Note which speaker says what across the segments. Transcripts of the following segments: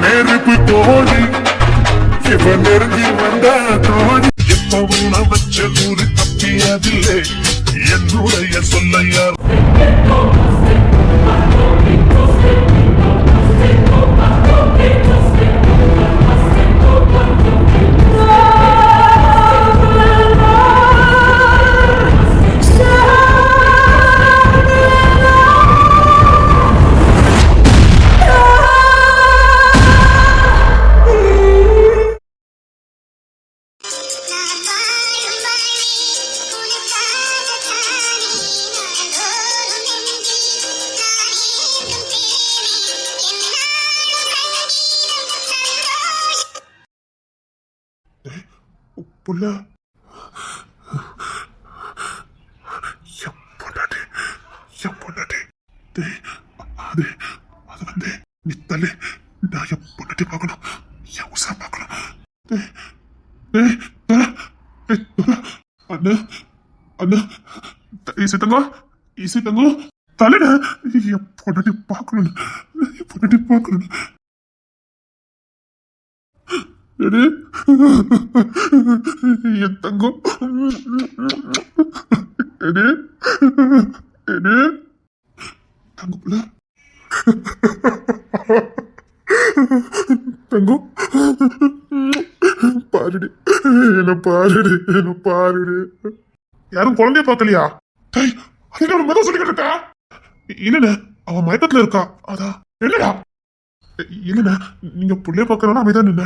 Speaker 1: நெருப்பு தோழி இவன் நெருங்கி வந்த தோழி எப்பவும் வச்ச ஊரு தப்பியதில்லை என்னுடைய சொல்லையார் புள்ள அது வந்து நீ தள்ளி நான் என் பொண்ணாட்டி பார்க்கணும் என் உசா பார்க்கணும் அண்ணா அண்ணா ஈசி தங்கம் தலைடா என் பொண்ணாட்டி பார்க்கணும் என் தங்கம் தங்கப்புல தங்கம் பாருடு என்ன பாருடு யாரும் குழந்தைய பார்க்கலையா அதுக்கு மெதம் சொல்லிக்கிட்டு இருக்கா இல்ல அவன் மயக்கத்துல இருக்கா அதான் என்னடா இல்லண்ணா நீங்க புள்ளைய பார்க்கறோம்னா அமைதான் நின்ன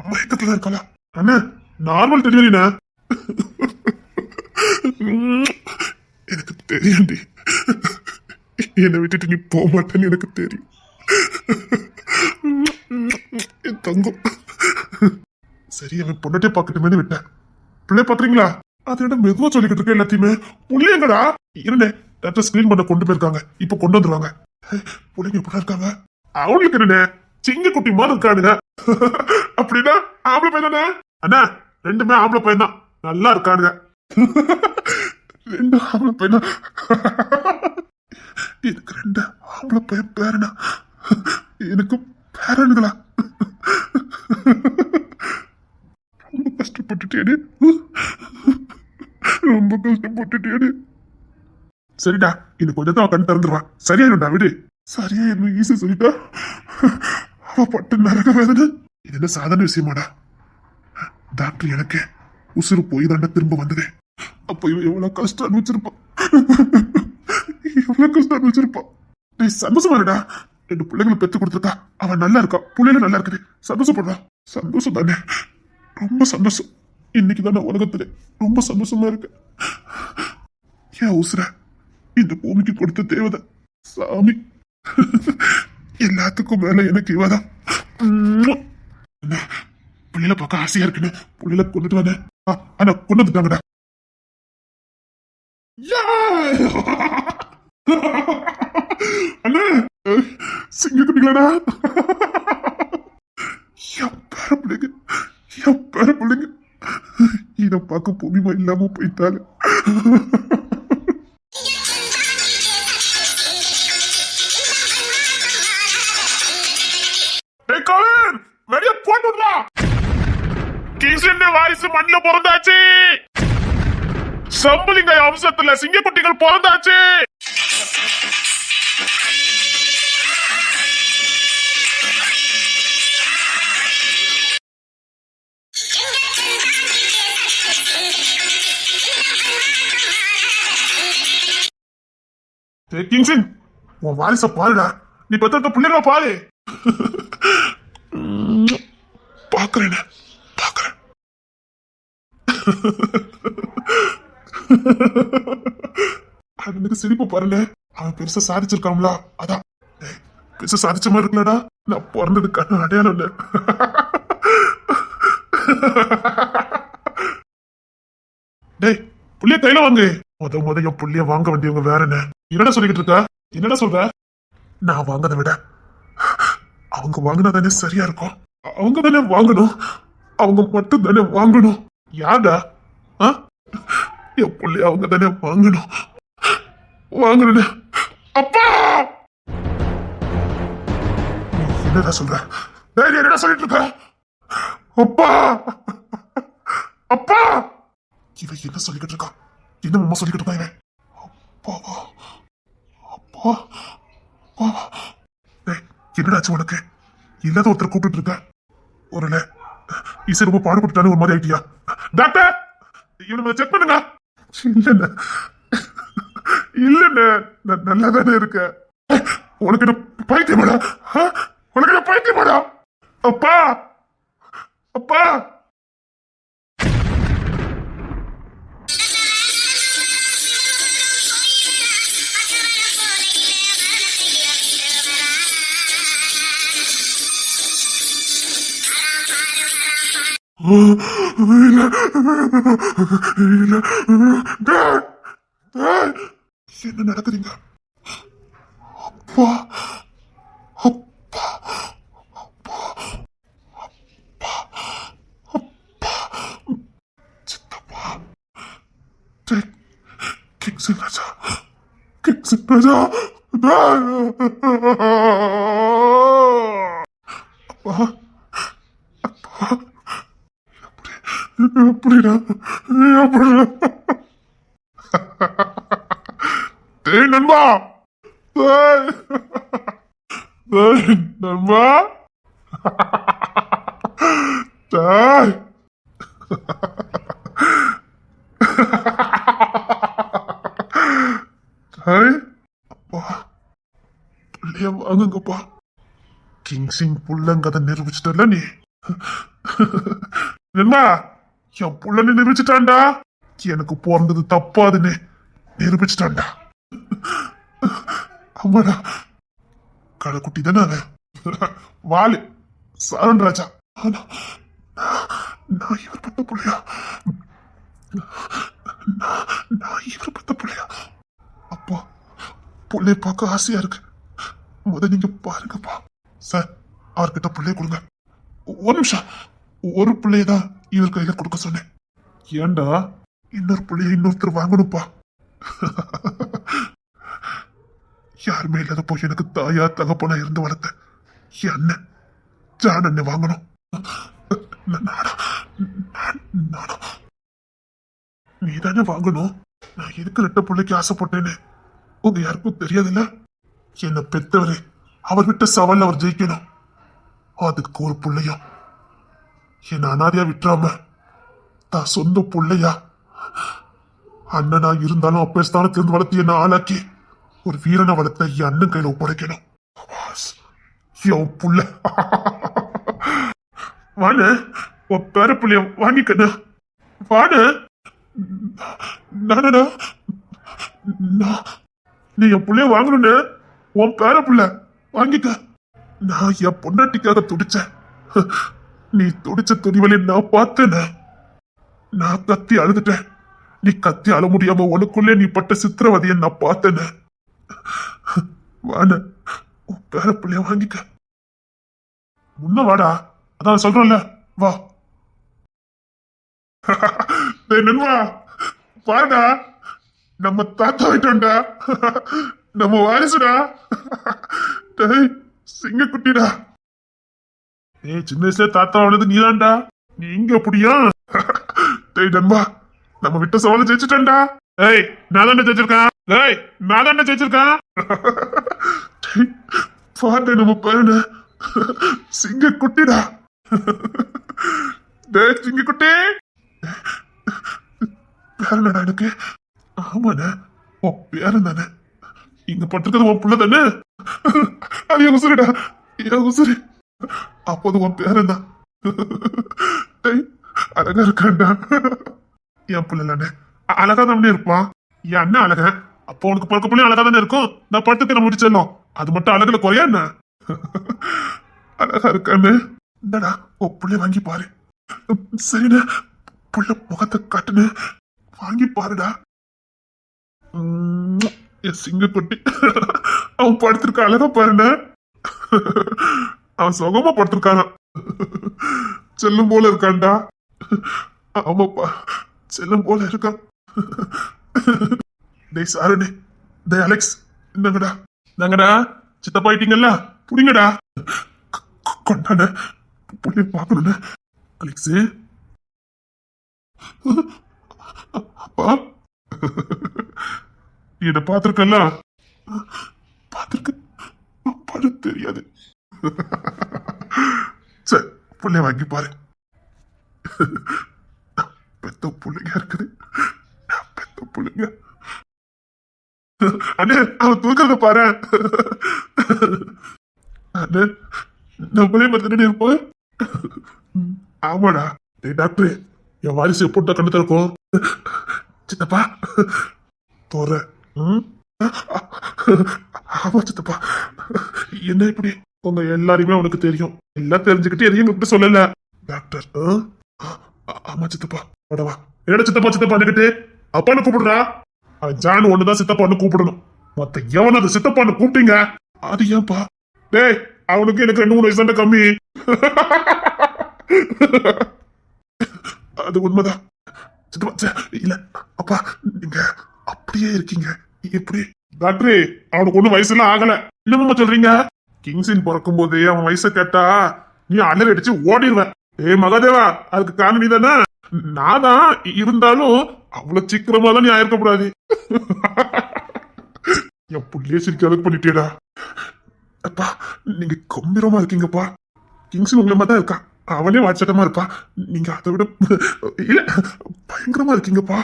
Speaker 1: மயக்கத்துல இருக்காளா அண்ணா நார்மல் டெலிவரிண்ணா எனக்கு தெரியும்டி என்னை விட்டுட்டு நீ போக மாட்டேன்னு எனக்கு தெரியும் என் தங்கம் சரி அவன் பொண்ணட்டே பார்க்கட்டுமே விட்டேன் பிள்ளை பாக்குறீங்களா அதோட மெதுவா சொல்லிக்கிட்டு இருக்க எல்லாத்தையுமே புள்ளையங்கடா இருந்தேன் டாக்டர் ஸ்கிரீன் பண்ண கொண்டு போயிருக்காங்க இப்ப கொண்டு வந்துருவாங்க பிள்ளைங்க எப்படி இருக்காங்க அவங்களுக்கு என்ன சிங்க குட்டி மாதிரி இருக்கானுங்க அப்படின்னா ஆம்பளை பையன் தானே அண்ணா ரெண்டுமே ஆம்பளை பையன் தான் நல்லா இருக்கானுங்க ரெண்டு ஆம்பளை பையனா எனக்கு ரெண்டு ஆம்பளை பையன் பேரனா எனக்கு பேரனுங்களா ரொம்ப கஷ்டப்பட்டுட்டேனே சரிடா இன்னும் கொஞ்சம் தான் கண் திறந்துருவான் சரியாயிடும்டா விடு சரியா என்ன ஈஸி சொல்லிட்டா அவ பட்டு நரக வேதனை இது என்ன சாதாரண விஷயமாடா டாக்டர் எனக்கு உசுறு போய் தாண்டா திரும்ப வந்தது அப்ப இவன் எவ்வளவு கஷ்டம் அனுபவிச்சிருப்பான் நீ சந்தோஷமா இருடா ரெண்டு பிள்ளைங்களை பெற்று கொடுத்துருக்கா அவன் நல்லா இருக்கா பிள்ளைங்க நல்லா இருக்குது சந்தோஷப்படுறா சந்தோஷம் தானே ரொம்ப சந்தோஷம் இன்னைக்கு தானே உலகத்துல ரொம்ப சந்தோஷமா இருக்கு ஏன் உசுர இந்த பூமிக்கு கொடுத்த தேவதை சாமி எல்லாத்துக்கும் மேல எனக்கு இவதான் பிள்ளைல பார்க்க ஆசையா இருக்குன்னு பிள்ளைல கொண்டுட்டு வந்தேன் ஆனா கொண்டு வந்துட்டாங்கடா அண்ணா சிங்க குட்டிங்களாடா என் பேர பிள்ளைங்க இதை பார்க்க பூமிமா இல்லாம போயிட்டாங்க வாரிசு மண்ணில பிறந்தாச்சு சம்பளிங்க அம்சத்துல சிங்கக்குட்டிகள் பிறந்தாச்சு கிங்ஸின் உன் வாரிச பாருடா நீ பெற்ற பிள்ளைங்க பாரு பாக்குறேன் அவனுக்கு சிரிப்பு பாருல அவன் பெருசா சாதிச்சிருக்கான்ல அதான் பெருசா சாதிச்ச மாதிரி இருக்கலடா நான் பிறந்தது கண்ணு அடையாளம் இல்ல டேய் புள்ளிய கையில வாங்கு முத என் புள்ளிய வாங்க வேண்டியவங்க வேற என்ன என்னடா சொல்லிக்கிட்டு இருக்க என்னடா சொல்ற நான் வாங்கதை விட அவங்க வாங்கினா தானே சரியா இருக்கும் அவங்க தானே வாங்கணும் அவங்க மட்டும் தானே வாங்கணும் யாரா என் புள்ளைய அவங்க தானே வாங்கணும் அப்பா என்னடா சொல்ற? டேய், என்னடா சொல்லிட்டு இருக்க? அப்பா, அப்பா, இவன் என்ன சொல்லிக்கிட்டு இருக்கான்? என்ன அம்மா சொல்லிக்கிட்டு இருக்கான் இவன்? அப்பாவா? அப்பா, அப்பாவா? டேய், என்னடாச்சு உனக்கு? இல்லாத ஒருத்தர் கூப்பிட்டு இருக்க. ஒருல இசை ரொம்ப பாடுபட்டுட்டானு ஒரு மாதிரி ஆயிட்டியா? டாக்டர், இவனை செக் பண்ணுங்க. இல்லண்ண, இல்லண்ண, நல்லா தானே இருக்க. உனக்கு என்ன பைத்தியமாடா? உனக்கு என்ன பைத்தியமாடா? அப்பா, அப்பா, இல்ல, இல்ல, டேய், டேய், என்ன நடக்குதுங்க? அப்பா, அப்பா, அப்பா, அப்பா, சித்தப்பா, டேய், கிங்ஸன் ராஜா, கிங்ஸன் ராஜா, அப்பா, அப்பா, அப்படிடா, அப்படிடா. டேய் நண்பா, டேய், டேய் நண்பா, டேய், டேய், அப்பா, பிள்ளைய வாங்குங்கப்பா. கிங்ஸிங் புள்ளங்கதை நிரூபிச்சிட்டல நீ. நண்பா, என் புள்ளன்னு நிரூபிச்சிட்டான்டா. எனக்கு பிறந்தது தப்பாதுன்னு நிரூபிச்சிட்டான்டா. ஆமாடா, கடைக்குட்டி தானே அவன். வாலு சரண் ராஜா. ஆனா நான் இவர் பத்த பிள்ளையா? நான் இவர் பத்த பிள்ளையா? அப்பா, பிள்ளைய பார்க்க ஆசையா இருக்கு. நீங்க பாருங்கப்பா. சார், அவர்கிட்ட பிள்ளைய கொடுங்க. ஒரு நிமிஷம், ஒரு பிள்ளையதான் இவர் கையில கொடுக்க சொன்னேன். ஏண்டா, இன்னொரு பிள்ளைய இன்னொருத்தர் வாங்கணும்ப்பா. யாருமே இல்லாத போய் எனக்கு தாயா தகப்பனா இருந்து வளர்த்த என் அண்ணன் ஜான் அண்ணன் வாங்கணும். நீ தானே வாங்கணும். நான் எதுக்கு ரெட்ட பிள்ளைக்கு ஆசைப்பட்டேன்னு உங்க யாருக்கும் தெரியாதுல்ல. என்ன பெத்தவரு, அவர் விட்ட சவால் அவர் ஜெயிக்கணும். அதுக்கு ஒரு பிள்ளையா என்ன அனாதையா விட்டுறாம தான் சொந்த பிள்ளையா அண்ணனா இருந்தாலும் அப்பேஸ்தானத்திலிருந்து வளர்த்து என்ன ஆளாக்கி ஒரு வீரனை வளர்த்த என் அண்ணன் கையில ஒப்படைக்கணும். என் புள்ள வானு, உன் பேர புள்ளைய வாங்கிக்கண்ண. வானு, நானடா, நீ என் புள்ளைய வாங்கணும்னு உன் பேர புள்ள வாங்கிக்க. நான் என் பொண்டாட்டிக்காக துடிச்சேன். நீ துடிச்ச துணிவலி நான் பார்த்தேன. நான் கத்தி அழுதுட்டேன். நீ கத்தி அழ முடியாம உனக்குள்ளே நீ பட்ட சித்திரவதைய நான் பார்த்தேன. வான, உன் பேர பிள்ளைய வாங்கிக்க. முன்ன வாடா, அதான் சொல்றேன்ல, வா. நண்பா, பாருடா, நம்ம தாத்தா ஆயிட்டோம்டா. நம்ம வாரிசுடா. டேய், சிங்க குட்டிடா. ஏய், சின்ன வயசுல தாத்தா ஆனது நீதான்டா. நீ இங்க அப்படியா? டேய் நண்பா, நம்ம விட்ட சவால ஜெயிச்சுட்டா. ஏய், நான் தானே ஜெயிச்சிருக்கேன். ஏய், நான் தானே ஜெயிச்சிருக்கேன். பாரு, நம்ம பாருங்க, சிங்க குட்டிடா. டேய் சிங்க குட்டி, பேரனடா எனக்கு. ஆமாண்ணே, உன் பேரன் தானே. இங்க பட்டிருக்கிறது உன் புள்ள தானே. அது என் உசுருடா, என் உசுரு. அப்போது உன் பேரன் தான். அழகா இருக்கான்டா. என் பிள்ளை அழகா தானே இருப்பான். என் அண்ணன் அழக, அப்போ உனக்கு பிறக்க பிள்ளை அழகா தானே இருக்கும். நான் படத்துக்கு நம்ம முடிச்சிடலாம். அது மட்டும் அழகுல குறையா என்ன? அழகா இருக்கான்னு இந்தடா, உன் பிள்ளை வாங்கி பாரு. சரிண்ணா, புள்ள முகத்தை காட்டுன்னு வாங்கி பாருடா. என் சிங்க குட்டி, அவன் படுத்திருக்க அழகா பாருண்ண. அவன் சுகமா படுத்திருக்கானா, செல்லும் போல இருக்கான்டா. ஆமாப்பா, செல்லும் போல இருக்கான். டேய் சாருனே, டேய் அலெக்ஸ், இந்தாங்கடா, இந்தாங்கடா, சித்தப்பாயிட்டீங்கல்ல, புடிங்கடா. கொண்டாட புள்ளைய பார்க்கணும்னு. அலெக்ஸு, அப்பா என்ன பார்த்திருக்கல? பார்த்திருக்க, அப்பான்னு தெரியாது. சரி, புள்ளைய வாங்கி பாரு. பெத்த புள்ளைங்க இருக்குது, பெத்த புள்ளைங்க. அண்ணே, அவன் தூக்கிறத பாரு. அண்ணே, நம்மளே மறந்துட்டு இருப்போம். ஆமாடா. டேய் டாக்டர், என் வாரிசு எப்போ கண்டு திறக்கும்? சித்தப்பா தோற. ஆமா சித்தப்பா. என்ன இப்படி? உங்க எல்லாரையுமே உனக்கு தெரியும், எல்லாம் தெரிஞ்சுக்கிட்டு எதையும் எங்ககிட்ட சொல்லல டாக்டர். ஆமா சித்தப்பா. வடவா. என்னடா சித்தப்பா சித்தப்பா கிட்டு அப்பான்னு கூப்பிடுறா? ஜான் ஒண்ணுதான் சித்தப்பான்னு கூப்பிடணும், மத்த எவன் அது சித்தப்பான்னு கூப்பிட்டீங்க? அது ஏன்பா? டேய், அவனுக்கு எனக்கு 2-3 வயசு கம்மி. அது உண்மைதான் சித்தப்பா. இல்ல அப்பா, நீங்க அப்படியே இருக்கீங்க. எப்படி டாக்டரே? அவனுக்கு ஒண்ணும் வயசுலாம் ஆகல. என்னமா சொல்றீங்க? கிங்ஸின் பிறக்கும் போதே அவன் வயசை கேட்டா நீ அலறி அடிச்சு ஓடிடுவேன். ஏ மகாதேவா, அதுக்கு காரணம் நீ தானே. நான் தான். இருந்தாலும் அவ்வளவு சீக்கிரமா தான் நீ ஆயிருக்கப்படாது. என் புள்ளைய சிரிக்க அளவுக்கு பண்ணிட்டேடா. அப்பா, நீங்க கம்பீரமா இருக்கீங்கப்பா. கிங்ஸின் உங்களமா தான் இருக்கான், அவனே வாட்சட்டமா இருப்பா. நீங்க அதை விட இல்ல, பயங்கரமா இருக்கீங்கப்பா.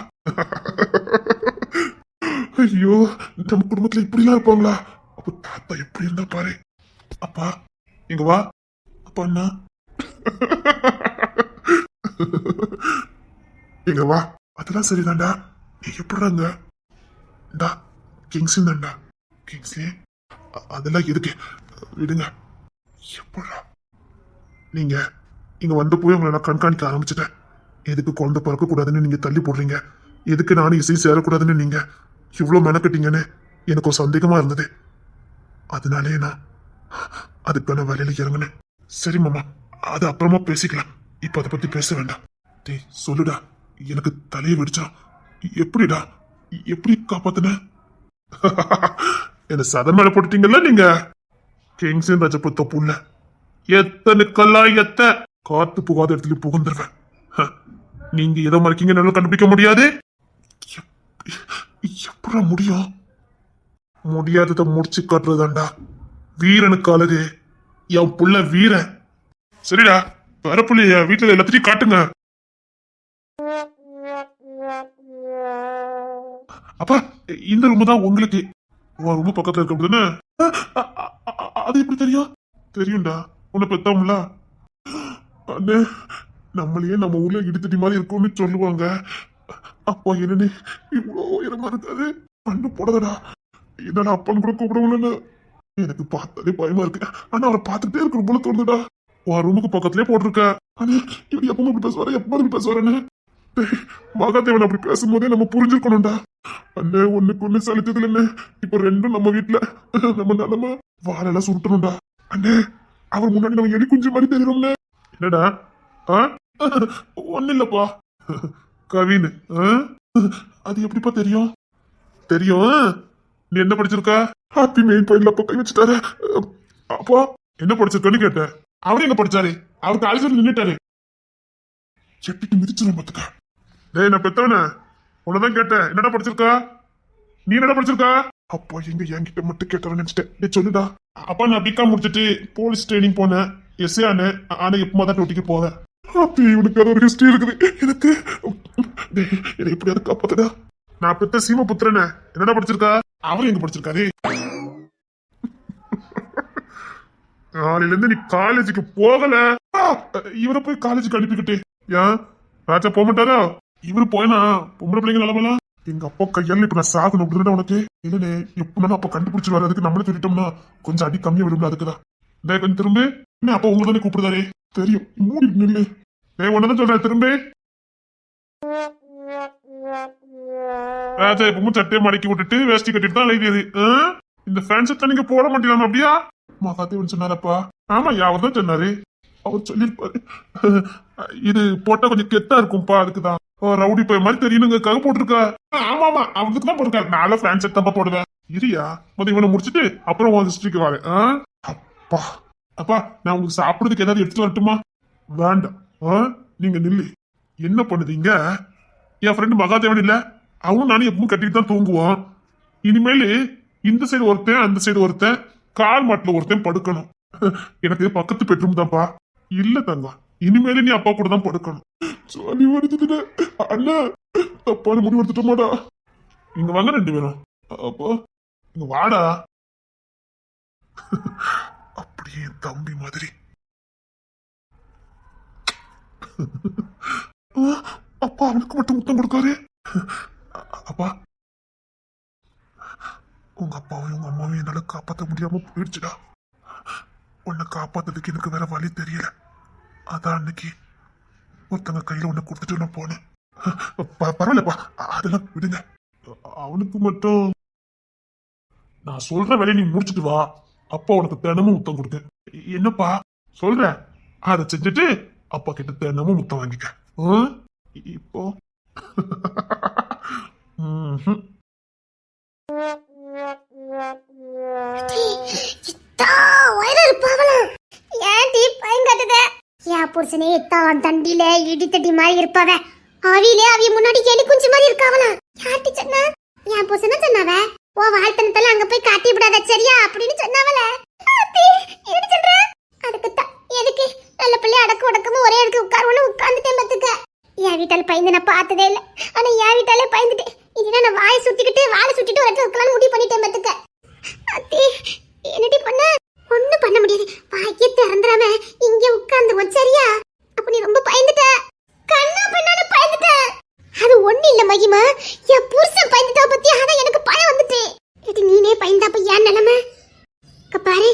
Speaker 1: ஐயோ, நம்ம குடும்பத்துல இப்படி எல்லாம் இருப்பாங்களா? அப்ப தாத்தா எப்படி இருந்தா பாரு. அப்பா இங்க வா. அப்பா அண்ணா இங்க வா. அதெல்லாம் சரிதான்டா. நீ எப்படிறாங்க? கிங்ஸின் தான்டா. கிங்ஸ்லே அதெல்லாம் எதுக்கு விடுங்க. எப்படா நீங்க இங்க வந்து போய் உங்களை நான் கண்காணிக்க ஆரம்பிச்சுட்டேன். எதுக்கு குழந்தை பிறக்க கூடாதுன்னு நீங்க தள்ளி போடுறீங்க? எதுக்கு நானும் இசை சேரக்கூடாதுன்னு நீங்க இவ்வளவு மெனக்கட்டீங்கன்னு எனக்கு ஒரு சந்தேகமா இருந்தது. அதனாலே நான் அதுக்கான வேலையில இறங்கினேன். சரி மாமா, அது அப்புறமா பேசிக்கலாம். இப்ப அதை பத்தி பேச வேண்டாம். டேய் சொல்லுடா, எனக்கு தலையை வெடிச்சா எப்படிடா? எப்படி காப்பாத்துன? என்ன சத மேல போட்டுட்டீங்கல்ல நீங்க. கிங்ஸின் ரஜபுத்த புள்ள எத்தனை கல்லா எத்த காத்து புகாத இடத்துல புகுந்துருவேன். நீங்க எதை மறைக்கீங்க நல்லா கண்டுபிடிக்க முடியாது. எப்படா முடியும்? முடியாததை முடிச்சு காட்டுறதாண்டா வீரனுக்கு அழகு. என் புள்ள வீரன். சரிடா, வர புள்ளிய வீட்டுல எல்லாத்தையும் காட்டுங்க. அப்பா, இந்த ரூம் தான் உங்களுக்கு. ரூம் பக்கத்துல இருக்க அப்படிதானே? அது எப்படி தெரியும்? தெரியும்டா, உன்னை பெத்தாமல. அண்ணே, நம்மளையே நம்ம ஊர்ல இடித்தடி மாதிரி இருக்கும்னு சொல்லுவாங்க. அப்பா என்னன்னு இவ்வளோ உயரமா இருக்காது. கண்ணு போடதடா. என்னடா அப்பன்னு கூட கூப்பிட முடியல. எனக்கு பார்த்தாலே பயமா இருக்கு. ஆனா அவரை பார்த்துட்டே இருக்கிற போல தோணுதுடா. உன் ரூமுக்கு பக்கத்துலயே போட்டிருக்க. ஆனா இவர் எப்பவும் அப்படி பேசுவாரு, எப்பவும் அப்படி பேசுவாருன்னு. மகாதேவன் அப்படி பேசும்போதே நம்ம புரிஞ்சுக்கணும்டா. அண்ணே, ஒண்ணுக்கு ஒண்ணு சலிச்சதுல என்ன, இப்ப ரெண்டும் நம்ம வீட்டுல நம்ம நிலமா வாழெல்லாம் சுருட்டணும்டா. அண்ணே, அவர் முன்னாடி நம்ம எலி குஞ்சு மாதிரி தெரியும்ல. என்னடா? ஒண்ணு இல்லப்பா. கவின், அது எப்படிப்பா தெரியும்? தெரியும். நீ என்ன படிச்சிருக்கா? ஹாப்பி மெயின் பாயிண்ட்ல கை வச்சுட்டாரு. அப்பா என்ன படிச்சிருக்கன்னு கேட்டேன். அவரு எங்க படிச்சாரு? அவர் காலேஜ்ல நின்னுட்டாரு. செட்டிட்டு மிதிச்சிடும் பாத்துக்கா. டேய், நான் பெத்தவன உன்னதான் கேட்டேன், என்னடா படிச்சிருக்கா? நீ என்னடா படிச்சிருக்கா? அப்பா எங்க என்கிட்ட மட்டும் கேட்டவன் நினைச்சிட்டேன். டே சொல்லுடா. அப்பா நான் பிகாம் முடிச்சுட்டு போலீஸ் ட்ரைனிங் போனேன். எஸ்ஏ ஆனு. ஆனா எப்பமா தான் டூட்டிக்கு போவேன். அப்படி இவனுக்கு அது ஒரு ஹிஸ்டரி இருக்குது எனக்கு. என்னை எப்படியாவது காப்பாத்துடா. நான் பெத்த சீம புத்திரன என்னடா படிச்சிருக்கா? அவரு எங்க படிச்சிருக்காரு? நாளையில இருந்து நீ காலேஜுக்கு போகல. இவரை போய் காலேஜுக்கு அனுப்பிக்கிட்டு ஏன் ராஜா போக மாட்டாரா? இவரு போயனா பொம்பளை பிள்ளைங்க நிலமெல்லாம் எங்க அப்பா கையால இப்ப நான் சாகணும் அப்படின்னா உனக்கு இல்லனே. எப்படின்னா அப்ப கண்டுபிடிச்சிருவாரு. அதுக்கு நம்மளே சொல்லிட்டோம்னா கொஞ்சம் அடி கம்மியா விடும்ல. அதுக்குதான் கொஞ்சம் திரும்ப. என்ன அப்பா உங்களை தானே கூப்பிடுதாரு? தெரியும், மூடி நில்லு. ஒன்னதான் சொல்றேன், திரும்ப. ராஜா எப்பவும் சட்டையை மடக்கி விட்டுட்டு வேஷ்டி கட்டிட்டு தான் அழைக்கிறது. இந்த ஃபேன் ஷர்ட் நீங்க போட மாட்டீங்க அப்படியா? மகாதேவன் சொன்னாரப்பா. ஆமா, அவர் தான் சொன்னாரு. அவர் சொல்லிருப்பாரு, இது போட்டா கொஞ்சம் கெத்தா இருக்கும்பா, அதுக்குதான் ரவுடி போய் மாதிரி தெரியணுங்கிறதுக்காக போட்டிருக்கா. ஆமா ஆமா, அவருக்கு தான் போட்டிருக்காரு. நானும் ஃபேன் ஷர்ட் தான் போடுவேன். இரியா முதல் இவனை முடிச்சுட்டு அப்புறம் உன் ஹிஸ்டரிக்கு வரேன். அப்பா அப்பா நான் உங்களுக்கு சாப்பிடுறதுக்கு ஏதாவது எடுத்துட்டு வரட்டுமா? வேண்டாம். நீங்க நில்லு. என்ன பண்ணுதீங்க? என் ஃப்ரெண்டு மகாதேவன் இல்ல, அவனும் நானும் எப்பவும் கட்டிட்டு தான் தூங்குவோம். இனிமேல் இந்த சைடு ஒருத்தன் அந்த சைடு ஒருத்தன் கால் மாட்டுல ஒருத்தன் படுக்கணும். எனக்கு பக்கத்து பெட்ரூம் தான்ப்பா. இல்ல தங்கம், இனிமேல நீ அப்பா கூட தான் படுக்கணும். சொல்லி வருதுடா அண்ணா, தப்பான முடிவு எடுத்துட்டோமாடா. இங்க வாங்க ரெண்டு பேரும். அப்பா இங்க வாடா. அப்படியே தம்பி மாதிரி. அப்பா அவனுக்கு மட்டும் முத்தம் கொடுக்காரு. அப்பா உங்க அப்பாவையும் உங்க அம்மாவையும் என்னால காப்பாற்ற முடியாம போயிடுச்சுடா. உன்னை காப்பாத்துறதுக்கு எனக்கு வேற வழி தெரியல. அதான் அன்னைக்கு ஒருத்தங்க கையில உன்னை கொடுத்துட்டு நான் போனேன். பரவாயில்லப்பா, அதெல்லாம் விடுங்க. அவனுக்கு மட்டும் நான் சொல்ற வேலையை நீ முடிச்சுட்டு வா. அப்பா உனக்கு தினமும் முத்தம் கொடுக்க. என்னப்பா சொல்ற? அதை செஞ்சுட்டு அப்பா கிட்ட தினமும் முத்தம் வாங்கிக்க. இப்போ
Speaker 2: புருஷனே தான் தண்டில இடித்தடி மாதிரி இருப்பாவ. அவிலே அவிய முன்னாடி எலி குஞ்சு மாதிரி இருக்காவலாம். யார்ட்டி சொன்னா? என் புருஷனா சொன்னாவ. ஓ வாழ்த்தனத்தெல்லாம் அங்க போய் காட்டி விடாத சரியா அப்படின்னு சொன்னாவல. என்ன சொல்ற? அதுக்குத்தான் எதுக்கு நல்ல பிள்ளை அடக்க உடக்கமா ஒரே இடத்துக்கு உட்காருவோன்னு உட்கார்ந்துட்டேன் பத்துக்க. என் வீட்டால பயந்து நான் பார்த்ததே இல்லை. ஆனா என் வீட்டாலே பயந்துட்டேன். இதுனா நான் வாயை சுத்திக்கிட்டு வாழை சுத்திட்டு ஒரு இடத்துல உட்காந்து முடிவு பண்ணிட்டேன் பத்துக்க. அத்தி என்னடி பண்ண? ஒண்ணும் பண்ண முடியாது. வாய்க்கே திறந்துடாம இங்க உட்கார்ந்துருவோம் சரியா? அப்ப நீ ரொம்ப பயந்துட்ட. கண்ணா பின்னாடி பயந்துட்ட. அது ஒண்ணு இல்ல மகிமா, என் புருஷன் பயந்துட்டா பத்தி. ஆனா எனக்கு பயம் வந்துட்டு. இது நீனே பயந்தாப்ப ஏன் நிலைமை பாரு.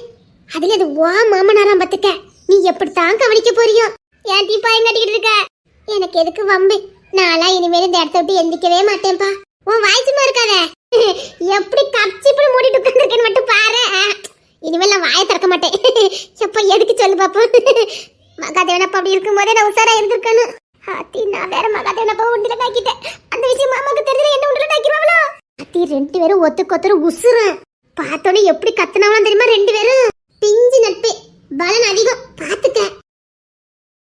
Speaker 2: அதுல அது வா மாமனாராம் பத்துக்க. நீ எப்படித்தான் கவனிக்க போறியோ? ஏன் தீ பயம் கட்டிக்கிட்டு இருக்க? எனக்கு எதுக்கு வம்பு? நாளா இனிமேல் இந்த இடத்த விட்டு எந்திக்கவே மாட்டேன்ப்பா. உன் வாய்ச்சுமா இருக்காத. எப்படி கப்சிப்புல மூடிட்டு உட்காந்துருக்கேன்னு மட்டும் பாரு. இனிமேல் நான் வாயை திறக்க மாட்டேன். எப்ப எதுக்கு சொல்லு பாப்போம். மகாதேவனப்பா அப்படி இருக்கும் போதே நான் உசாரா இருந்திருக்கணும். அத்தி நான் வேற மகாதேவனப்பா உண்டில டாக்கிட்டேன். அந்த விஷயம் மாமாக்கு தெரிஞ்சு என்ன உண்டில டாக்கிடுவாங்களோ? அத்தி ரெண்டு பேரும் ஒத்துக்கொத்தரும் உசுறேன். பார்த்தோன்னே எப்படி கத்துனவளாம் தெரியுமா ரெண்டு பேரும்? பிஞ்சு நட்பு பலன் அதிகம் பாத்துக்க.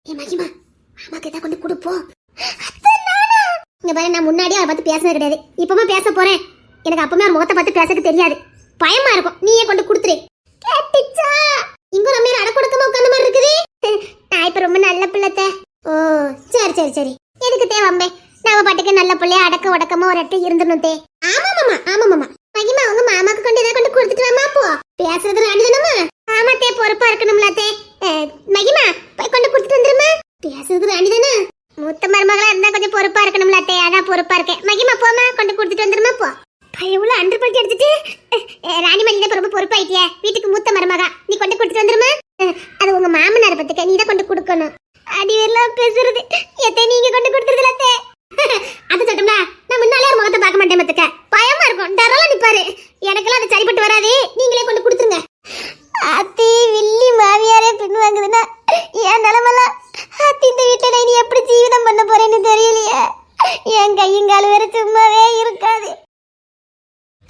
Speaker 2: ஏ மகிமா மாமாக்கு ஏதாவது கொண்டு கொடுப்போம். இங்க பாரு, நான் முன்னாடியே அவரை பார்த்து பேசினது கிடையாது. இப்பவுமே பேச போறேன். எனக்கு அப்பவுமே ஒரு முகத்தை பார்த்து பேசக்கு தெரியாது. பயமா இருக்கும். நீயே கொண்டு கொடுத்துரு. கேட்டுச்சா? இங்க நம்ம அடக்கொடுக்கமா உட்கார்ந்த மாதிரி இருக்குது. நான் இப்ப ரொம்ப நல்ல பிள்ளைத்த. ஓ சரி சரி சரி. எதுக்கு தேவம்பே? நாம பாட்டுக்கு நல்ல பிள்ளைய அடக்க உடக்கமா ஒரு இடத்துல இருந்துடணும் தே. ஆமா மாமா ஆமா மாமா. மகிமா உங்க மாமாக்கு கொண்டு ஏதாவது கொண்டு கொடுத்துட்டு வாமா போ. பேசுறது ராணிதானமா? ஆமா தே, பொறுப்பா இருக்கணும்ல தே. மகிமா போய் கொண்டு கொடுத்துட்டு வந்துருமா. பேசுறது ராணிதானே? மூத்த மருமகளா இருந்தா கொஞ்சம் பொறுப்பா இருக்கணும்ல தே. அதான் பொறுப்பா இருக்கேன். மகிமா போமா, கொண்டு கொடுத்துட்டு வந்துருமா போ. பயவுல அண்டர் பல்ட்டி எடுத்துட்டு ராணி மணி தான் ரொம்ப பொறுப்பாயிட்டிய. வீட்டுக்கு மூத்த மருமகா நீ கொண்டு கொடுத்துட்டு வந்துருமா. அது உங்க மாமனார் பத்துக்க, நீ தான் கொண்டு கொடுக்கணும். அடி வரலாம் பேசுறது. எத்தனை நீங்க கொண்டு கொடுத்துருதுல தே. அது சொல்லட்டும்னா நான் முன்னாலே ஒரு முகத்தை பார்க்க மாட்டேன் பத்துக்க. பயமா இருக்கும். டரெல்லாம் நிப்பாரு. எனக்கெல்லாம் அது சரிப்பட்டு வராது. நீங்களே கொண்டு கொடுத்துருங்க. அத்தி வில்லி மாமியாரே பின் வாங்குதுன்னா என் நிலமெல்லாம். அத்தி இந்த வீட்டுல நீ எப்படி ஜீவிதம் பண்ண போறேன்னு தெரியலையே. என் கையங்கால் வேற சும்மாவே இருக்காது.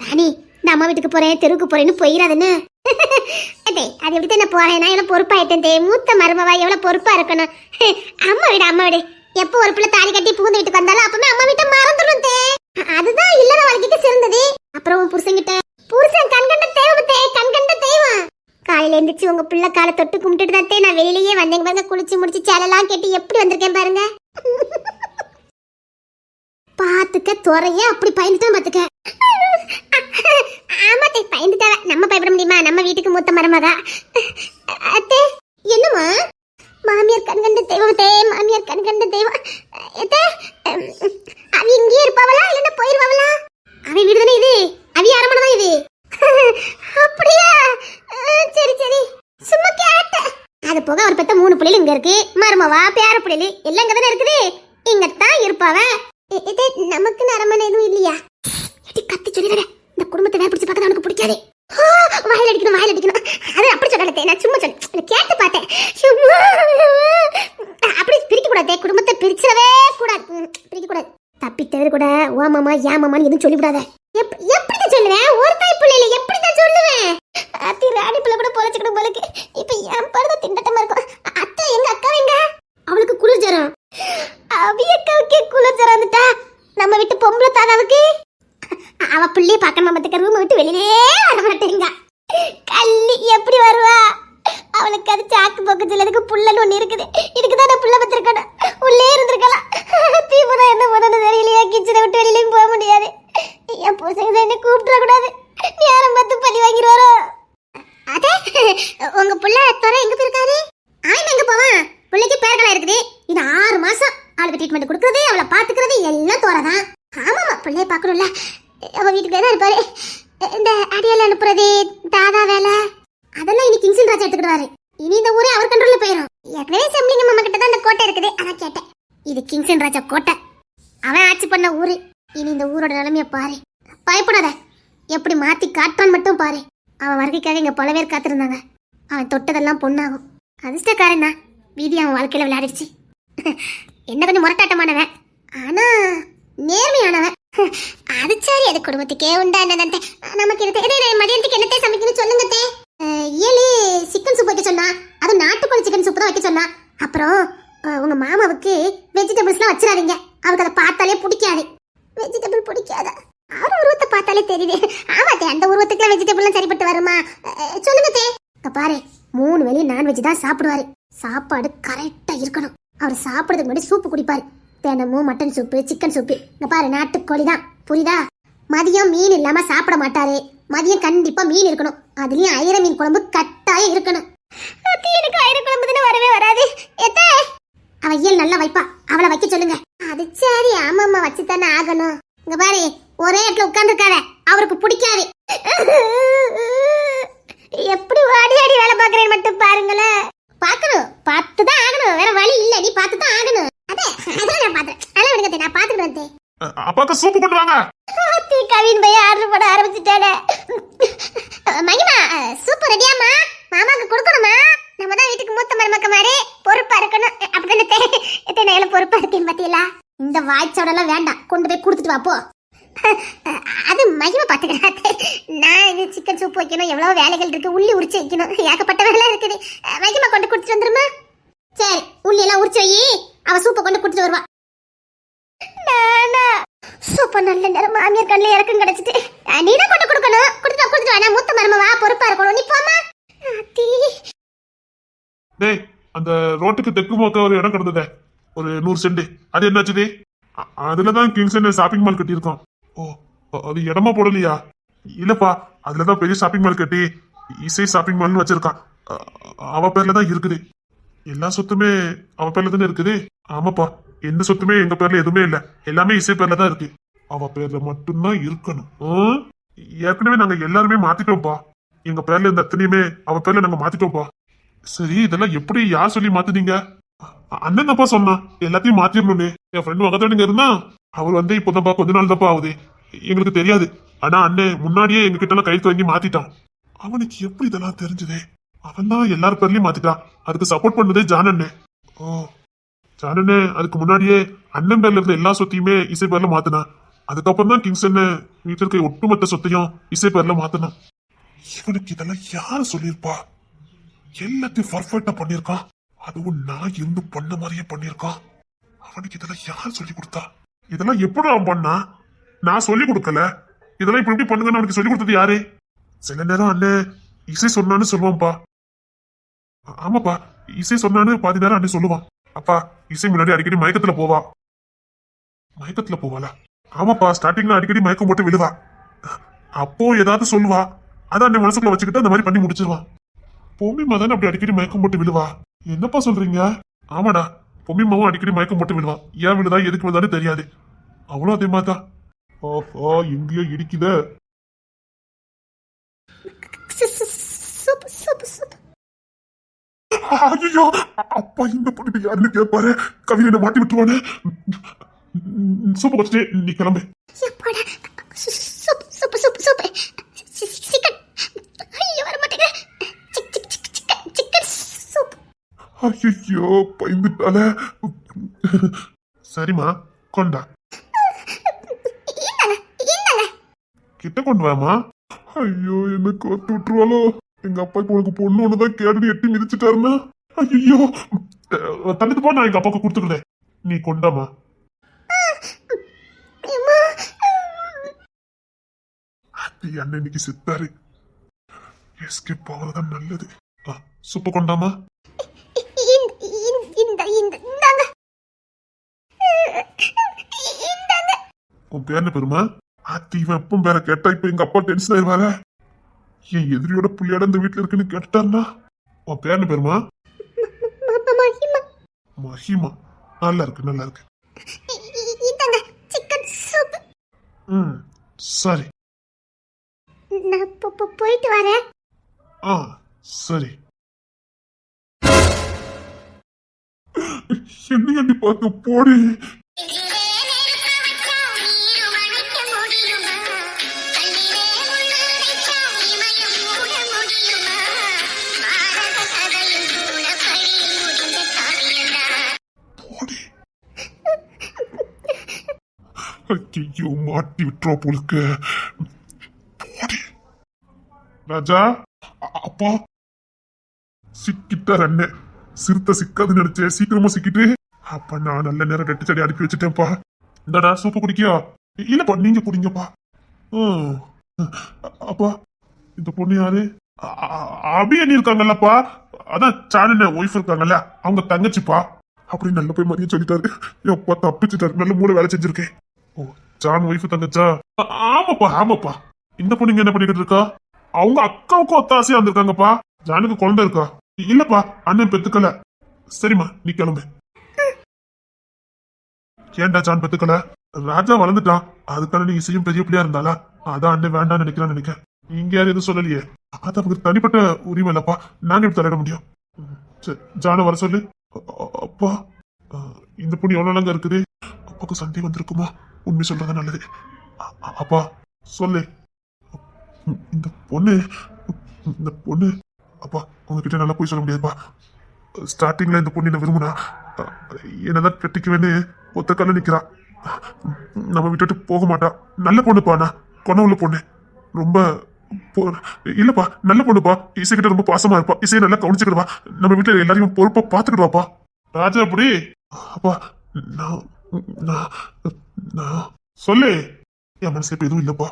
Speaker 2: ராணி நான் அம்மா வீட்டுக்கு போறேன் தெருவுக்கு போறேன்னு போயிடாதுன்னு. அது எப்படி நான் போறேன்? நான் எவ்வளவு பொறுப்பாயிட்டேன் தே. மூத்த மருமவா எவ்வளவு பொறுப்பா இருக்கணும். அம்மா வீடு அம்மா வீடு. எப்போ ஒரு பிள்ளை தாலி கட்டி புகுந்த வீட்டுக்கு வந்தாலும் அப்பவுமே அம்மா வீட்டை மறந்துடும் தே. அதுதான் இல்லற வாழ்க்கைக்கு சிறந்தது. அப்புறம் புருஷன்கிட்ட புருஷன் கண்கண்ட தெய்வம் தே. கண்கண்ட தெய்வம். காலையில எந்திரிச்சு உங்க பிள்ளை காலை தொட்டு கும்பிட்டுட்டு தான் தே நான் வெளியிலேயே வந்தேங்க பாருங்க. குளிச்சு முடிச்சு சேலெல்லாம் கேட்டு எப்படி வந்திருக்கேன் பாருங்க. பாத்துக்க துறைய அப்படி பயந்துட்டான் பாத்துக்க. ஆமா தே பயந்துட்டாவ. நம்ம பயப்பட முடியுமா? நம்ம வீட்டுக்கு மூத்த மருமகா. அத்தே என்னமா? மாமியார் கண்கண்ட தெய்வம் தே. மாமியார் கண்கண்ட தெய்வம். அவ இங்கேயே இருப்பாவளா இல்லன்னா போயிருவாவளா? அவ வீடு தானே இது. அவ அரமனை தான் இது. அப்படியா? சரி சரி சும்மா கேட்ட. அது போக அவர் பெத்த 3 பிள்ளைகள் இங்க இருக்கு. மருமவா பேர பிள்ளைகள் எல்லாம் இங்க தானே இருக்குது. இங்கத்தான் இருப்பாவ. நமக்கு அரமனை எதுவும் இல்லையா? கத்தி சொல்லிடுற. இந்த குடும்பத்தை வேற பிடிச்சு பார்க்க அவனுக்கு பிடிக்காது. வாயில் அடிக்கணும் வாயில் அடிக்கணும். அது அப்படி சொல்லல. நான் சும்மா சொன்னேன். கேட்டு பார்த்தேன். சும்மா அப்படி பிரிக்க கூடாது. குடும்பத்தை பிரிச்சவே கூடாது. பிரிக்க கூடாது. தப்பி தவிர கூட ஓ மாமா ஏன் மாமான்னு எதுவும் சொல்லிவிடாத. எப்படி சொல்லுவேன்? ஒரு தாய் பிள்ளைல எப்படி தான் சொல்லுவேன்? அத்தி ராணி பிள்ளை கூட பொழைச்சுக்கணும் போலக்கு. இப்ப ஏன்பா புள்ளைய பார்க்கணும் பத்துக்க ரூம் விட்டு வெளியிலே வர மாட்டேங்க. கள்ளி எப்படி வருவா? அவளுக்கு அது சாக்கு போக்கு சொல்லதுக்கு புள்ளன்னு ஒண்ணு இருக்குது. இதுக்குதான் நான் புள்ள பத்திருக்கணும். உள்ளே இருந்திருக்கலாம். தீபுரம் என்ன பண்ணணும் தெரியலையா? கிச்சனை விட்டு வெளியிலையும் போக முடியாது. என் புருஷங்க என்ன கூப்பிட கூடாது. நேரம் பார்த்து பழி வாங்கிடுவாரோ. அதே உங்க புள்ள துறை எங்க போயிருக்காரு? அவன் எங்க போவான்? பிள்ளைக்கு பேர்களா இருக்குது. இது 6 மாசம் அவளுக்கு ட்ரீட்மெண்ட் கொடுக்கறது, அவளை பாத்துக்கிறது எல்லாம் தோறதான். ஆமாமா, பிள்ளைய பாக்கணும்ல. அவ வீட்டுக்கு தான் இருப்பாரு. இந்த அடியால அனுப்புறது தாதா வேலை அதெல்லாம் இனி கிங்ஸன் ராஜா எடுத்துக்கிடுவாரு. இனி இந்த ஊரே அவர் கண்ட்ரோல்ல போயிடும். ஏற்கனவே செம்லிங்க மாமா கிட்ட தான் இந்த கோட்டை இருக்குது, அதான் கேட்டேன். இது கிங்ஸன் ராஜா கோட்டை. அவன் ஆட்சி பண்ண ஊரு. இனி இந்த ஊரோட நிலைமைய பாரு. பயப்படாத, எப்படி மாத்தி காட்டான்னு மட்டும் பாரு. அவன் வருகைக்காக இங்க பல பேர் காத்திருந்தாங்க. அவன் தொட்டதெல்லாம் பொண்ணாகும். அதிர்ஷ்டக்காரன் தான், வீதி அவன் வாழ்க்கையில விளையாடிடுச்சு. என்ன கொஞ்சம் முரட்டாட்டமானவன், ஆனா நேர்மையானவன். அது சரி, அது குடும்பத்துக்கே உண்டா என்னதே. நமக்கு இது மதியத்துக்கு என்னத்தை சமைக்கணும் சொல்லுங்க. ஏழு சிக்கன் சூப் வைக்க சொன்னா, அது நாட்டுக்கோழி சிக்கன் சூப் தான் வைக்க சொன்னா. அப்புறம் உங்க மாமாவுக்கு வெஜிடபிள்ஸ்லாம் வச்சிடாதீங்க, அவருக்கு அதை பார்த்தாலே பிடிக்காது. வெஜிடபிள் பிடிக்காதா? அவர் உருவத்தை பார்த்தாலே தெரியுது. ஆமாத்தே, அந்த உருவத்துக்குலாம் வெஜிடபிள்லாம் சரிப்பட்டு வருமா? சொல்லுங்க தே. பாரு, 3 வேளையும் நான்வெஜ் தான் சாப்பிடுவாரு. சாப்பாடு கரெக்டா இருக்கணும். அவர் சாப்பிடுறதுக்கு முன்னாடி சூப்பு குடிப்பாரு. தினமும் மட்டன் சூப்பு, சிக்கன் சூப்பு. இங்க பாரு, நாட்டுக்கோழி தான், புரியுதா? மதியம் மீன் இல்லாம சாப்பிட மாட்டாரு. மதியம் கண்டிப்பா மீன் இருக்கணும். அதுலயும் ஐர மீன் குழம்பு கட்டாயம் இருக்கணும். எனக்கு ஐர குழம்புன்னு வரவே வராது. அவ இயல் நல்லா வைப்பா, அவளை வைக்க சொல்லுங்க. அது சரி, ஆமாம்மா, வச்சுத்தானே ஆகணும். இங்க பாரு, ஒரே இடத்துல உட்கார்ந்து இருக்காரு, அவருக்கு பிடிக்காது. எப்படி வாடி ஆடி வேலை பாக்குறேன்னு மட்டும் பாருங்களேன். பாக்கணும், பார்த்துதான் ஆகணும், வேற வழி இல்ல. நீ பார்த்துதான் ஆகணும். அதே அதான் நான் பாத்துறேன். நல்லா விடுங்க, நான் பாத்துட்டு வந்தேன்.
Speaker 1: அப்பாக்கு சூப்பு கொண்டு வாங்க.
Speaker 2: கவின் பைய ஆர்டர் போட ஆரம்பிச்சுட்டானே. மகிமா, சூப்பு ரெடியாமா? மாமாக்கு கொடுக்கணுமா? நம்ம தான் வீட்டுக்கு மூத்த மருமக்க மாதிரி பொறுப்பா இருக்கணும். அப்படின்னு நேல பொறுப்பா இருக்கேன் பாத்தீங்களா? இந்த வாய்ச்சோடெல்லாம் வேண்டாம், கொண்டு போய் கொடுத்துட்டு வாப்போ. அது மகிமா பாத்துக்கிறேன். நான் இது சிக்கன் சூப் வைக்கணும், எவ்வளவு வேலைகள் இருக்கு. உள்ளி உரிச்சு வைக்கணும், ஏகப்பட்ட வேலை இருக்குது. மகிமா கொண்டு குடிச்சிட்டு வந்துருமா? சரி, உள்ளி எல்லாம் உரிச்சு வை, அவ சூப்பை கொண்டு குடிச்சிட்டு வருவா. சூப்பர், நல்ல நேரம் மாமியார் கண்ணில் இறக்கம் கிடைச்சிட்டு. நீ தான் கொண்டு கொடுக்கணும். கொடுத்துட்டு வேணா, மூத்த மருமவா, பொறுப்பா இருக்கணும். நீ போமா.
Speaker 1: டேய், அந்த ரோட்டுக்கு தெற்கு பக்கம் ஒரு இடம் கிடந்ததே, ஒரு 100 சென்ட். அது என்னாச்சுது? அதுலதான் கிங்ஸன் ஷாப்பிங் மால் கட்டியிருக்கோம். ஓ, அது இடமா போடலையா? இல்லப்பா, அதுலதான் பெரிய ஷாப்பிங் மால் கட்டி இசை ஷாப்பிங் மால்னு வச்சிருக்கான். அவ பேர்ல தான் இருக்குது. எல்லா சொத்துமே அவ பேர்ல தானே இருக்குது. ஆமாப்பா, எந்த சொத்துமே எங்க பேர்ல எதுவுமே இல்ல, எல்லாமே இசை பேர்ல தான் இருக்கு. அவ பேர்ல மட்டும்தான் இருக்கணும். ஏற்கனவே நாங்க எல்லாருமே மாத்திட்டோம்ப்பா. எங்க பேர்ல இருந்த அத்தனையுமே அவ பேர்ல நாங்க மாத்திட்டோம்ப்பா. சரி, இதெல்லாம் எப்படி யார் சொல்லி மாத்துனீங்க? அண்ணன் தப்பா சொன்னா எல்லாத்தையும் மாத்திரணும்னு. என் ஃப்ரெண்டு வகத்தோட இருந்தா, அவர் வந்து இப்போதான்ப்பா கொஞ்ச நாள் தப்பா ஆகுது, எங்களுக்கு தெரியாது. ஆனா அண்ணன் முன்னாடியே எங்க கிட்ட எல்லாம் கைத்து வாங்கி மாத்திட்டான். அவனுக்கு எப்படி இதெல்லாம் தெரிஞ்சதே? அவன் தான் எல்லார் பேர்லயும் மாத்திட்டான். அதுக்கு சப்போர்ட் பண்ணதே ஜானண்ணே. ஓ, ஜானண்ணே அதுக்கு முன்னாடியே அண்ணன் பேர்ல இருந்த எல்லா சொத்தையுமே இசை பேர்ல மாத்தினான். அதுக்கப்புறம் தான் கிங்ஸ் அண்ணன் வீட்டுல இருக்க ஒட்டுமொத்த சொத்தையும் இசை பேர்ல மாத்தினான். இவனுக்கு இதெல்லாம் யாரு சொல்லியிருப்பா? எல்லாத்தையும் பர்ஃபெக்டா பண்ணிருக்கான். அதுவும் நான் இருந்து பண்ண மாதிரியே பண்ணிருக்கான். அவனுக்கு இதெல்லாம் யார் சொல்லி கொடுத்தா? இதெல்லாம் எப்படி அவன் பண்ணா? நான் சொல்லி கொடுக்கல. இதெல்லாம் இப்படி எப்படி பண்ணுங்கன்னு அவனுக்கு சொல்லி கொடுத்தது யாரு? சில நேரம் அண்ணன் இசை சொன்னான்னு சொல்லுவான்ப்பா. ஆமாப்பா, இசை சொன்னான்னு பாதி நேரம் அண்ணன் சொல்லுவான். அப்பா, இசை முன்னாடி அடிக்கடி மயக்கத்துல போவா. மயக்கத்துல போவாளா? ஆமாப்பா, ஸ்டார்டிங்ல அடிக்கடி மயக்கம் போட்டு விழுவா. அப்போ ஏதாவது சொல்லுவா, அதான் அண்ணன் மனசுக்குள்ள வச்சுக்கிட்டு அந்த மாதிரி பண்ணி முடிச்சிருவான். பொம்மிமா தானே அப்படி அடிக்கடி மயக்கம் போட்டு விழுவா. என்னப்பா சொல்றீங்க? ஆமாடா, பொம்மிமாவும் அடிக்கடி மயக்கம் போட்டு விழுவா. ஏன் விழுதா, எதுக்கு விழுதான்னு தெரியாது. அவ்வளோ அதே மாதிரி தான். ஓஹோ, எங்கேயோ இடிக்குத. ஐயோ, அப்பா இந்த பொண்ணு யாருன்னு கேட்பாரு. கவிதை மாட்டி விட்டுருவானே. சூப்பர் வச்சுட்டு நீ கிளம்பு. ஐயோ, பயந்துட்டால. சரிம்மா, கொண்டா. கிட்ட கொண்டு வாமா. ஐயோ, என்ன கோத்து விட்டுருவாளோ. எங்க அப்பா இப்ப உனக்கு பொண்ணு ஒண்ணுதான் கேட்டு எட்டி மிதிச்சுட்டாருன்னா. ஐயோ, தள்ளிட்டு போ, நான் எங்க அப்பாவுக்கு கொடுத்துக்கிறேன். நீ கொண்டாமா. என்ன இன்னைக்கு செத்தாரு. எஸ்கேப் ஆகுறதான் நல்லது. சூப்பு கொண்டாமா? உன் பேர் என்ன பெருமா? இவன் எப்பவும் பேர கேட்டா இப்ப எங்க அப்பா டென்ஷன் ஆயிடுவாரு. என் எதிரியோட புள்ளியோட இந்த வீட்டுல இருக்குன்னு கேட்டுட்டாருன்னா. உன் பேர் என்ன பெருமா? மஹிமா. நல்லா இருக்கு நல்லா இருக்கு. சரி.
Speaker 2: நான் போயிட்டு வரேன்.
Speaker 1: சரி. என்ன பார்க்க போடி. ஐயோ மாட்டி விட்டுறோம் போலுக்கு. ராஜா அப்பா சிக்கிட்டார் அண்ணன். சிறுத்தை சிக்காதுன்னு நினைச்சேன், சீக்கிரமா சிக்கிட்டு. அப்ப நான் நல்ல நேரம் ரெட்டு செடி அனுப்பி வச்சுட்டேன்ப்பா. இந்தடா சூப்பு குடிக்கியா? இல்லப்பா நீங்க குடிங்கப்பா. அப்பா இந்த பொண்ணு யாரு? அபியண்ணி இருக்காங்கல்லப்பா, அதான் சாணன ஒய்ஃப் இருக்காங்கல்ல, அவங்க தங்கச்சிப்பா. அப்படி நல்ல போய் மதியம் சொல்லிட்டாரு. எப்பா தப்பிச்சுட்டாரு, நல்ல மூளை வேலை செஞ்சிருக்கேன். ஓ ஜான் ஒய்ஃப் தங்கச்சா? ஆமாப்பா ஆமாப்பா. இந்த பொண்ணு இங்க என்ன பண்ணிட்டு இருக்கா? அவங்க அக்காவுக்கும் ஒத்தாசையா வந்திருக்காங்கப்பா. ஜானுக்கு குழந்தை இருக்கா? இல்லப்பா அண்ணன் பெத்துக்கல. சரிம்மா நீ கிளம்பு. ஏன்டா ஜான் பெத்துக்கல? ராஜா வளர்ந்துட்டான், அதுக்கான நீ இசையும் பெரிய பிள்ளையா இருந்தாளா, அதான் அண்ணன் வேண்டாம்னு நினைக்கிறான்னு நினைக்கிறேன். நீங்க யாரும் எதுவும் சொல்லலையே, அது அவங்களுக்கு தனிப்பட்ட உரிமை இல்லப்பா, நாங்க எப்படி தலையிட முடியும்? சரி ஜான வர சொல்லு. அப்பா இந்த பொண்ணு எவ்வளவு நாங்க இருக்குது? அப்பாவுக்கு சந்தேகம் வந்திருக்குமா? உண்மை சொல்றது நல்லது. அப்பா சொல்லு. இந்த பொண்ணு அப்பா உங்ககிட்ட நல்லா போய் சொல்ல முடியாதுப்பா. ஸ்டார்டிங்ல இந்த பொண்ணு என்ன விரும்புனா, என்னதான் கட்டிக்குவேன்னு ஒத்த கல்ல நிக்கிறா. நம்ம விட்டுட்டு போக மாட்டா. நல்ல பொண்ணுப்பா, நான் கொண உள்ள பொண்ணு. ரொம்ப இல்லப்பா நல்ல பொண்ணுப்பா. இசைக்கிட்ட ரொம்ப பாசமா இருப்பா. இசையை நல்லா கவனிச்சுக்கிடுவா. நம்ம வீட்டுல எல்லாரையும் பொறுப்பா பாத்துக்கிடுவாப்பா. ராஜா அப்படி அப்பா நான் சொல்லு. என் மனசுல இப்ப எதுவும் இல்லப்பா.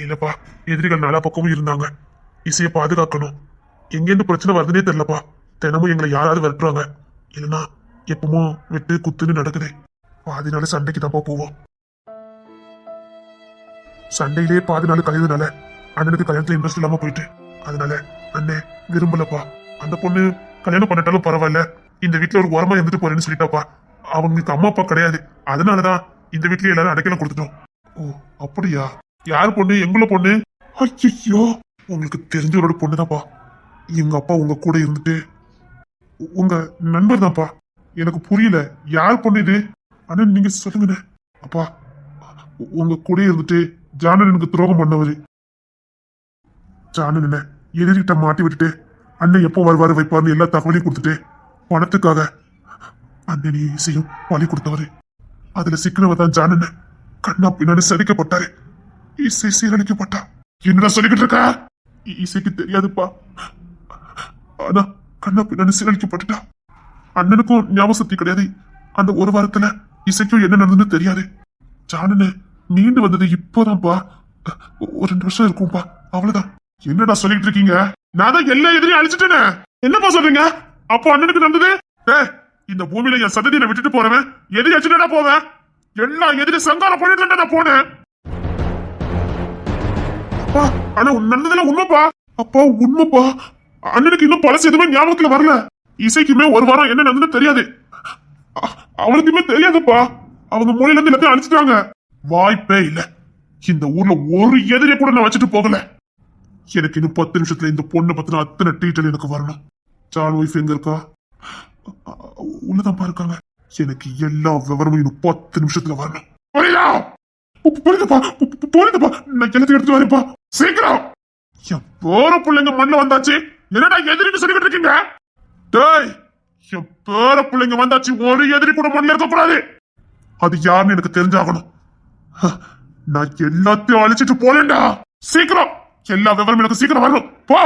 Speaker 1: இல்லப்பா எதிரிகள் நாலா பக்கமும் இருந்தாங்க. இசையை பாதுகாக்கணும். எங்கேருந்து பிரச்சனை வருதுன்னே தெரியலப்பா. தினமும் எங்களை யாராவது விரட்டுறாங்க, இல்லைன்னா எப்பவும் வெட்டு குத்துன்னு நடக்குது. பாதி நாள் சண்டைக்கு தான்ப்பா போவோம். சண்டையிலே பாதி நாள் கழிவுனால அண்ணனுக்கு கல்யாணத்துல இன்ட்ரெஸ்ட் இல்லாம போயிட்டு, அதனால அண்ணன் விரும்பலப்பா. அந்த பொண்ணு கல்யாணம் பண்ணிட்டாலும் பரவாயில்ல, இந்த வீட்டுல ஒரு உரமா இருந்துட்டு போறேன்னு சொல்லிட்டாப்பா. அவங்களுக்கு அம்மா அப்பா கிடையாது, அதனாலதான் இந்த வீட்லயே எல்லாரும் அடைக்கலம் கொடுத்துட்டோம். ஓ அப்படியா? யார் பொண்ணு? எங்குள்ள பொண்ணு? ஐயோ உங்களுக்கு தெரிஞ்சவரோட பொண்ணுதான்ப்பா. எங்க அப்பா உங்க கூட இருந்துட்டு உங்க நண்பர் தான்ப்பா. எனக்கு புரியல, யார் பொண்ணு இது? அண்ணன் நீங்க சொல்லுங்கண்ணே. அப்பா உங்க கூட இருந்துட்டு ஜானன் எனக்கு துரோகம் பண்ணவரு. ஜானன் என்ன எதிர்கிட்ட மாட்டி விட்டுட்டு அண்ணன் எப்போ வருவாரு வைப்பாருன்னு எல்லா தகவலையும் கொடுத்துட்டு பணத்துக்காக அண்ணன் இசையும் வழி கொடுத்தவரு. அதுல சிக்கனவர் தான் ஜானன். கண்ணா பின்னாடி சரிக்கப்பட்டாரு. இசை சீரழிக்கப்பட்டா. என்னடா சொல்லிக்கிட்டு இருக்க? இசைக்கு தெரியாதுப்பா, ஆனா கண்ணா பின்னாடி சீரழிக்கப்பட்டுட்டா. அண்ணனுக்கும் ஞாபக சக்தி கிடையாது. அந்த ஒரு வாரத்துல இசைக்கும் என்ன நடந்ததுன்னு தெரியாது. ஜானனு மீண்டு வந்தது இப்போதான்ப்பா. ஒரு 2 வருஷம் இருக்கும்பா, அவ்வளவுதான். என்னடா சொல்லிட்டு இருக்கீங்க? நான் தான் எல்லா எதிரையும் அழிச்சிட்டேனே. என்னப்பா சொல்றீங்க? அப்போ அண்ணனுக்கு நடந்தது? இந்த பூமியில என் சந்ததியை விட்டுட்டு போறவன் எதிரி அடிச்சுட்டா போவேன். எல்லா எதிரி சங்காரம் பண்ணிட்டு நான் போனேன். அப்பா ஆனா நடந்ததுல உண்மைப்பா. அப்பா உண்மைப்பா. அண்ணனுக்கு இன்னும் பழசு எதுவுமே ஞாபகத்துல வரல. இசைக்குமே ஒரு வாரம் என்ன நடந்ததுன்னு தெரியாது. அவளுக்குமே தெரியாதுப்பா. அவங்க மூலையில இருந்து எல்லாத்தையும் அழிச்சிட்டாங்க. வாய்ப்பே இல்ல. இந்த ஊர்ல ஒரு எதிரியை கூட நான் வச்சுட்டு போகல. எனக்கு இன்னும் 10 நிமிஷத்துல இந்த பொண்ணு பத்தின அத்தனை டீட்டெயில் எனக்கு வரணும். ஜான் ஒய்ஃப் எங்க இருக்கா? உள்ளதான் இருக்காங்க. எனக்கு எல்லா விவரமும் இன்னும் 10 நிமிஷத்துல வரணும். புரியுதுப்பா புரியுதுப்பா. நான் எல்லாத்தையும் எடுத்துட்டு வரேன்ப்பா, சீக்கிரம். என் பேர பிள்ளைங்க மண்ணில் வந்தாச்சு. என்னடா எதிரின்னு சொல்லிக்கிட்டு இருக்கீங்க? டேய் என் பேர பிள்ளைங்க வந்தாச்சு, ஒரு எதிரி கூட மண்ணில் இருக்கக்கூடாது. அது யாருன்னு எனக்கு தெரிஞ்சாகணும். நான் எல்லாத்தையும் அழிச்சிட்டு போனேன்டா. சீக்கிரம் எல்லா விவரமும் எனக்கு சீக்கிரம் வரணும். போ.